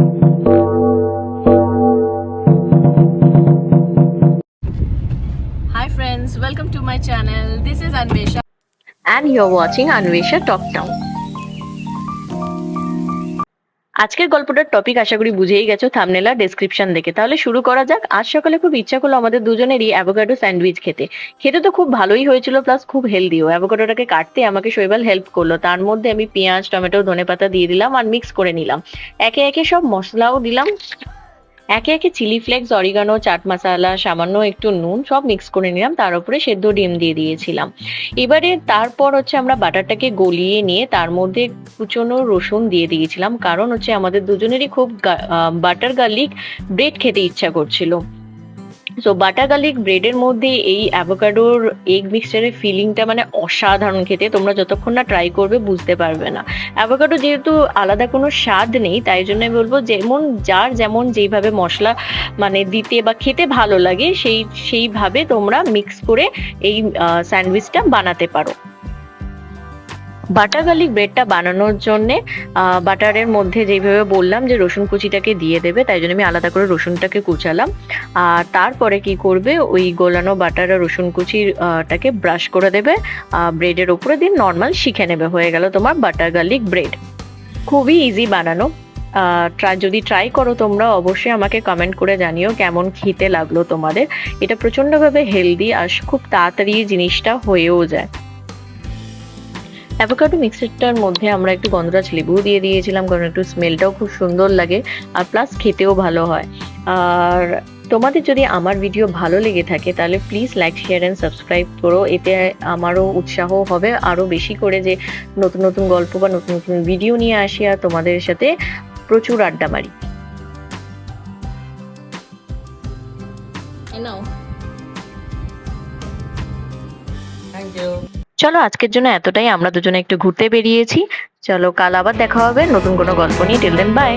Hi friends, welcome to my channel. This is Anvesha. And you're watching Anvesha Talk Town. আজকের গল্পটার topic আশা করি বুঝেই গেছো thumbnail আর description দেখে। তাহলে শুরু করা যাক। আজ সকালে খুব ইচ্ছা করলো আমাদের দুজনেরই অ্যাভোকাডো স্যান্ডউইচ খেতে। খেতে তো খুব ভালোই হয়েছিল, প্লাস খুব হেলদিও। অ্যাভোকাডোটাকে কাটতে আমাকে শৈবাল হেল্প করলো। তার মধ্যে আমি পেঁয়াজ, টমেটো, ধনেপাতা দিয়ে দিলাম আর মিক্স করে নিলাম। একে একে সব মশলাও দিলাম। একে একে chilli flakes, oregano, chaat masala, সামান্য একটু নুন সব মিক্স করে নিলাম। তার উপরে সেদ্ধ ডিম দিয়ে দিয়েছিলাম। এবারে তারপর আমরা বাটারটাকে গলিয়ে নিয়ে তার মধ্যে কুচনো রসুন দিয়ে দিয়েছিলাম, কারণ আমাদের দুজনেরই খুব বাটার গার্লিক ব্রেড খেতে ইচ্ছা করছিল। সো বাটার গার্লিক ব্রেডের মধ্যে এই অ্যাভোকাডোর এগ মিক্সচারের ফিলিংটা মানে অসাধারণ খেতে। তোমরা যতক্ষণ না ট্রাই করবে বুঝতে পারবে না। অ্যাভোকাডো যেহেতু আলাদা কোনো স্বাদ নেই, তাই জন্য বলবো যেমন যার যেমন যেইভাবে মশলা মানে দিতে বা খেতে ভালো লাগে সেইভাবে তোমরা মিক্স করে এই স্যান্ডউইচটা বানাতে পারো। বাটার গার্লিক ব্রেডটা বানানোর জন্যে বাটারের মধ্যে যেভাবে বললাম যে রসুন কুচিটাকে দিয়ে দেবে, তাই জন্য আমি আলাদা করে রসুনটাকে কুচালাম। আর তারপরে কি করবে, ওই গোলানো বাটার আর রসুন কুচিটাকে ব্রাশ করে দেবে ব্রেডের ওপরে, দিন নর্মাল শিখে নেবে। হয়ে গেল তোমার বাটার গার্লিক ব্রেড। খুবই ইজি বানানো। যদি ট্রাই করো তোমরা, অবশ্যই আমাকে কমেন্ট করে জানিও কেমন খেতে লাগলো তোমাদের। এটা প্রচণ্ডভাবে হেলদি আর খুব তাড়াতাড়ি জিনিসটা হয়েও যায়। অ্যাভোকাডো মিক্সচারটার মধ্যে আমরা একটু গন্ধরাজ লেবু দিয়ে দিয়েছিলাম, কারণ একটু স্মেলটাও খুব সুন্দর লাগে আর প্লাস খেতেও ভালো হয়। আর তোমাদের যদি আমার ভিডিও ভালো লেগে থাকে তাহলে please like, share and subscribe করো। এতে আমারও উৎসাহ হবে আরও বেশি করে যে নতুন নতুন গল্প বা নতুন নতুন ভিডিও নিয়ে আসি আর তোমাদের সাথে প্রচুর আড্ডা মারি। Thank you. চলো আজকের জন্য এতটাই। আমরা দুজনে একটু ঘুরতে বেরিয়েছি। চলো কাল আবার দেখা হবে নতুন কোনো গল্প নিয়ে। Till then by.